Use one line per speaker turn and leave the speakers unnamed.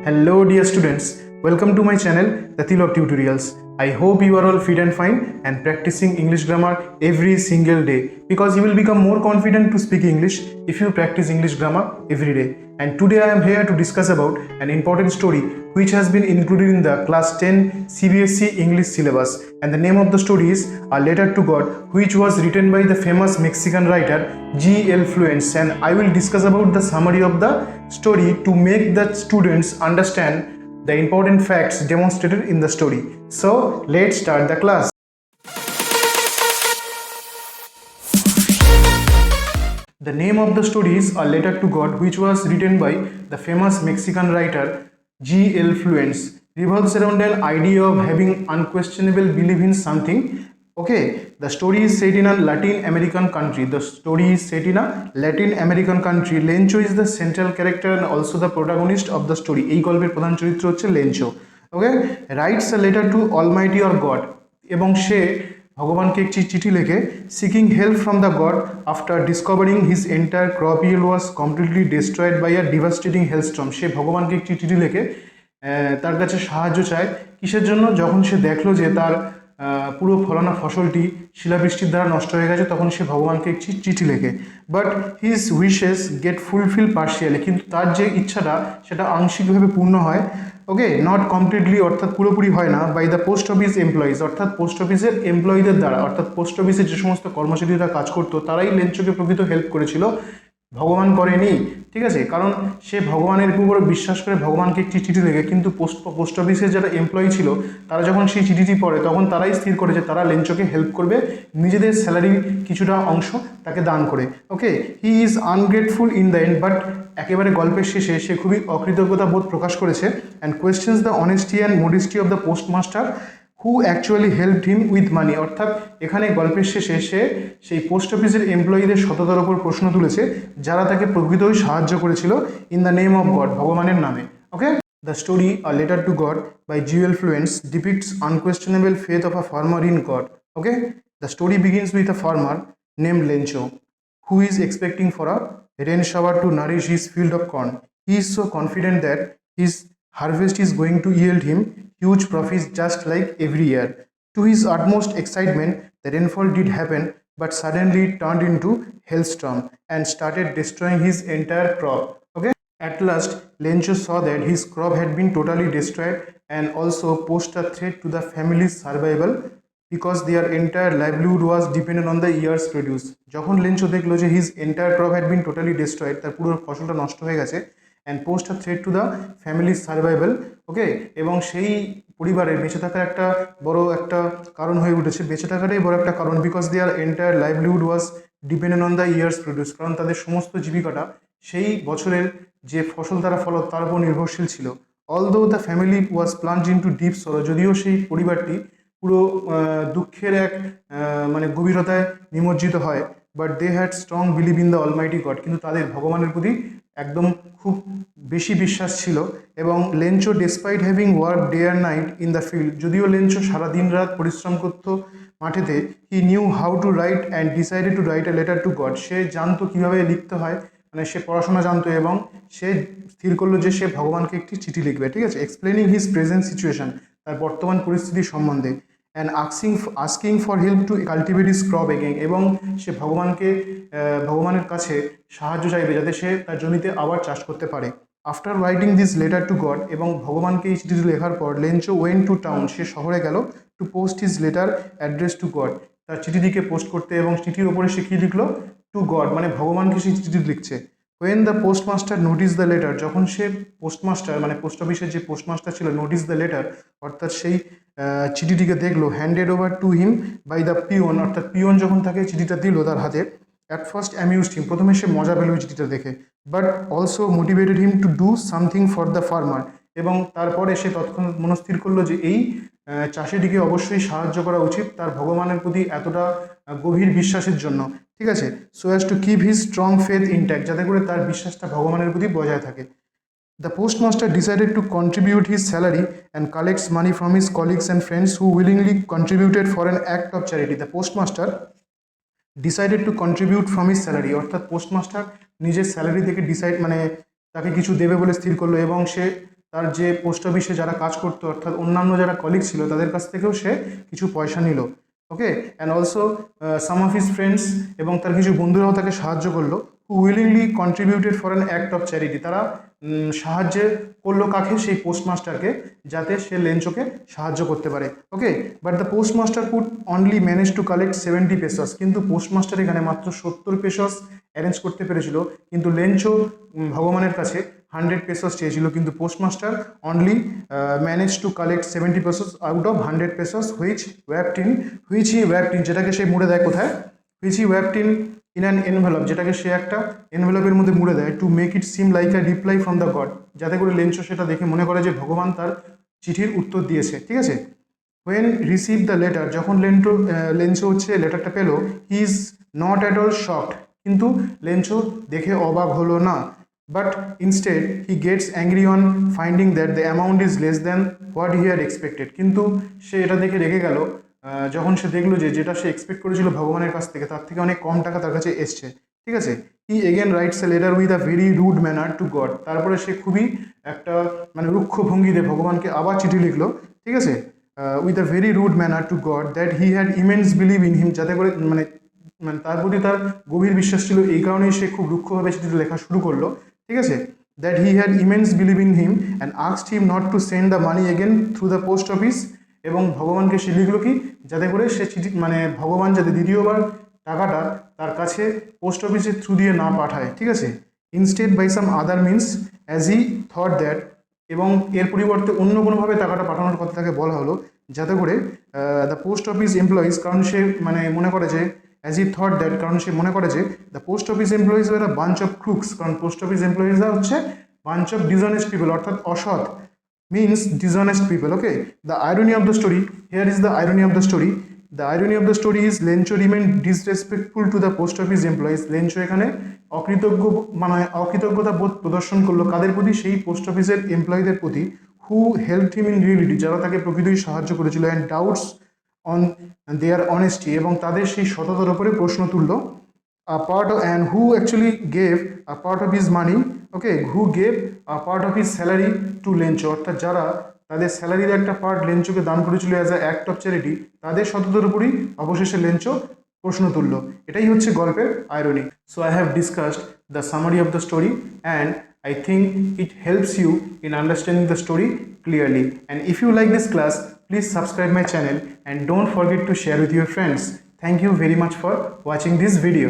Hello dear students, welcome to my channel The Till of Tutorials. I hope you are all fit and fine and practicing English grammar every single day because you will become more confident to speak English if you practice English grammar every day. And today I am here to discuss about an important story which has been included in the class 10 CBSE English syllabus, and the name of the story is A Letter to God, which was written by the famous Mexican writer G.L Fuentes, and I will discuss about the summary of the story to make the students understand the important facts demonstrated in the story. So let's start the class. The name of the story is A Letter to God, which was written by the famous Mexican writer G.L Fuentes. Revolves around an idea of having unquestionable belief in something. Okay, the story is set in a Latin American country. Lencho is the central character and also the protagonist of the story. এই গল্পের প্রধান চরিত্র হচ্ছে Lencho. Okay, writes a letter to almighty or God, এবং সে ভগবানকে একটি চিঠি লেখে seeking help from the God after discovering his entire crop yield was completely destroyed by a devastating hailstorm. সে ভগবানকে একটি চিঠি লেখে তার কাছে সাহায্য চায় কিসের জন্য? যখন সে দেখলো যে তার পুরো ফলানো ফসলটি শিলাবৃষ্টির দ্বারা নষ্ট হয়ে গেছে, তখন সে ভগবানকে একটি চিঠি লেখে। But his wishes get fulfil partially, কিন্তু তার যে ইচ্ছাটা সেটা আংশিকভাবে পূর্ণ হয়। ওকে, নট কমপ্লিটলি, অর্থাৎ পুরোপুরি হয় না, by the post office employees, অর্থাৎ পোস্ট অফিসের এমপ্লয়ীদের দ্বারা, অর্থাৎ পোস্ট অফিসের যে সমস্ত কর্মচারীরা কাজ করতো তারাই লেঞ্চোকে প্রকৃত হেল্প করেছিল, ভগবান করেনি। ঠিক আছে, কারণ সে ভগবানের উপর বিশ্বাস করে ভগবানকে একটি চিঠি লেখে, কিন্তু পোস্ট অফিসের যারা এমপ্লয়ি ছিল তারা যখন সেই চিঠিটি পড়ে তখন তারাই স্থির করে যে তারা লেঞ্চোকে হেল্প করবে নিজেদের স্যালারির কিছুটা অংশ তাকে দান করে। Okay, he is ungrateful in the end, but একেবারে গল্পের শেষে সে খুবই অকৃতজ্ঞতা বোধ প্রকাশ করেছে। And questions the honesty and modesty of the postmaster who actually helped him with money, অর্থাৎ এখানে গল্পের শেষে সে সেই পোস্ট অফিসের এমপ্লয়ীদের সততার ওপর প্রশ্ন তুলেছে যারা তাকে প্রকৃতই সাহায্য করেছিল in the name of God, ভগবানের নামে। Okay, the story a letter to God by G L Fuentes depicts unquestionable faith of a farmer in God. Okay, the story begins with a farmer name Lencho who is expecting for a rain shower to nourish his field of corn. He is so confident that his harvest is going to yield him huge profits just like every year. To his utmost excitement, the rainfall did happen, but suddenly it turned into hailstorm and started destroying his entire crop. Okay, at last, Lencho saw that his crop had been totally destroyed and also posed a threat to the family's survival, because their entire livelihood was dependent on the year's produce. যখন Lencho দেখলো যে his entire crop had been totally destroyed, তার পুরো ফসলটা নষ্ট হয়ে গেছে, and post a threat to the ফ্যামিলির সার্ভাইভাল। ওকে, এবং সেই পরিবারের বেঁচে থাকার একটা বড় একটা কারণ হয়ে উঠেছে, বেঁচে থাকাটাই বড় একটা কারণ, because their entire livelihood was dependent on the year's produce, কারণ তাদের সমস্ত জীবিকাটা সেই বছরের যে ফসল তারা ফল তার উপর নির্ভরশীল ছিল। Although the family was plunge into deep sorrow, যদিও সেই পরিবারটি পুরো দুঃখের এক মানে গভীরতায় নিমজ্জিত হয়, but they had strong believe in the almighty God, কিন্তু তাদের ভগবানের প্রতি একদম খুব বেশি বিশ্বাস ছিল। এবং Lencho despite having work day and night in the field, যদিও লেঞ্চো সারা দিন রাত পরিশ্রম করতো মাঠেতে, he knew how to write and decided to write a letter to God, সে জানতো কীভাবে লিখতে হয়, মানে সে পড়াশোনা জানতো এবং সে স্থির করলো যে সে ভগবানকে একটি চিঠি লিখবে। ঠিক আছে, এক্সপ্লেনিং হিজ প্রেজেন্ট সিচুয়েশন, তার বর্তমান পরিস্থিতি সম্বন্ধে, and asking for help to cultivate his crop again, এবং সে ভগবানের কাছে সাহায্য চাইবে যাতে সে তার জমিতে আবার চাষ করতে পারে। After writing this letter to God, এবং ভগবানকে এই চিঠিটি লেখার পর লেঞ্চো ওয়েন টু টাউন, সে শহরে গেল, to post his letter address to God, তার চিঠিটিকে পোস্ট করতে, এবং চিঠির ওপরে সে কী লিখলো? টু গড, মানে ভগবানকে সেই চিঠিটি লিখছে। When the postmaster notice the letter, যখন সে পোস্টমাস্টার মানে পোস্ট অফিসের যে পোস্টমাস্টার ছিল নোটিস দ্য লেটার, অর্থাৎ সেই চিঠিটিকে দেখলো, handed over to him by the peon, অর্থাৎ পিওন যখন তাকে চিঠিটা দিল তার হাতে, অ্যাট ফার্স্ট অ্যামিউজড হিম, প্রথমে সে মজা পেল চিঠিটা দেখে, but also motivated him to do something for the farmer, এবং তারপরে সে তৎক্ষণাৎ মনস্থির করলো যে এই চাষিটিকে অবশ্যই সাহায্য করা উচিত তার ভগবানের প্রতি এতটা গভীর বিশ্বাসের জন্য। ঠিক আছে, so as to keep his strong faith intact, যাতে করে তার বিশ্বাসটা ভগবানের প্রতি বজায় থাকে। The postmaster decided to contribute his salary and collects money from his colleagues and friends who willingly contributed for an act of charity. The postmaster decided to contribute from his salary, অর্থাৎ postmaster নিজের salary থেকে decide মানে তাকে কিছু দেবে বলে স্থির করলো, এবং সে তার যে পোস্ট অফিসে যারা কাজ করতো অর্থাৎ অন্যান্য যারা কলিগ ছিল তাদের কাছ থেকেও সে কিছু পয়সা নিল। Okay, and also some of his friends, এবং তার কিছু বন্ধুরাও তাকে সাহায্য করলো, who willingly contributed for an act of charity. তারা সাহায্য করলো কাকে? সেই পোস্টমাস্টারকে, যাতে সে লেঞ্চোকে সাহায্য করতে পারে। Okay, but the postmaster could only manage to collect 70 pesos. কিন্তু পোস্টমাস্টার এখানে মাত্র 70 পেসস অ্যারেঞ্জ করতে পেরেছিল, কিন্তু লেঞ্চো ভগবানের কাছে 100 পেসস চেয়েছিল, কিন্তু postmaster only manage to collect 70 pesos out of 100 pesos which he wrapped in, যেটাকে সে মুড়ে দেয় কোথায়? Which he wrapped in an envelope, যেটাকে সে একটা এনভেলপের মধ্যে মুড়ে দেয়, to make it seem like a reply from the God, যাতে করে লেঞ্চো সেটা দেখে মনে করে যে ভগবান তার চিঠির উত্তর দিয়েছে। ঠিক আছে, হোয়েন রিসিভ দ্য লেটার, যখন লেঞ্চো হচ্ছে লেটারটা পেল, he is not at all shocked, কিন্তু লেঞ্চো দেখে অবাক হলো না, but instead he gets angry on finding that the amount is less than what he had expected. কিন্তু সে এটা দেখে রেগে গেল যখন সে দেখলো যে যেটা সে এক্সপেক্ট করেছিল ভগবানের কাছ থেকে তার থেকে অনেক কম টাকা তার কাছে এসছে। ঠিক আছে, he again writes a letter with a very rude manner to God. তারপরে সে খুবই একটা মানে রুক্ষ ভঙ্গিতে ভগবানকে আবার চিঠি লিখলো। ঠিক আছে, with a very rude manner to God that he had immense believe in him, যাতে করে মানে মানে তার প্রতি তার গভীর বিশ্বাস ছিল, এই কারণেই সে খুব রুক্ষভাবে চিঠিটা লেখা শুরু করলো। ঠিক আছে, that he had immense believe in him and asked him not to send the money again through the post office. এবং ভগবানকে সে লিখলো কি, যাতে করে সে চিঠি মানে ভগবান যাতে দ্বিতীয়বার টাকাটা তার কাছে পোস্ট অফিসের থ্রু দিয়ে না পাঠায়। ঠিক আছে, instead by some other means as he thought that, এবং এর পরিবর্তে অন্য কোনোভাবে টাকাটা পাঠানোর কথা তাকে বলা হলো, যাতে করে দ্য পোস্ট অফিস এমপ্লয়িজ, কারণ সে মানে মনে করে যে অ্যাজ হি থট দ্যাট, কারণ সে মনে করে যে the post office employees were a bunch of crooks, কারণ পোস্ট অফিস এমপ্লয়িজরা হচ্ছে বাঞ্চ অফ ডিসঅনেস্ট পিপল, অর্থাৎ অসৎ, means dishonest people. Okay, the irony of the story, here is the irony of the story. The irony of the story is Lencho remained disrespectful to the post office employees. Lencho এখানে অকৃতজ্ঞতা বোধ প্রদর্শন করলো কাদের প্রতি? সেই post অফিসের এমপ্লয়ীদের প্রতি, হু helped him in reality, যারা তাকে প্রকৃতই সাহায্য করেছিল, and doubts on their honesty, এবং তাদের সেই সততার উপরে প্রশ্ন তুললো। A part of, and who actually gave a part of his money, okay, who gave a part of his salary to Lencho, অর্থাৎ যারা তাদের স্যালারির একটা পার্ট লেঞ্চোকে দান করেছিল as a act of charity, তাদের সততার উপরই অবশেষে লেঞ্চো প্রশ্ন তুললো। এটাই হচ্ছে গল্পের irony. So I have discussed the summary of the story and I think it helps you in understanding the story clearly. And if you like this class, please subscribe my channel and don't forget to share with your friends. Thank you very much for watching this video.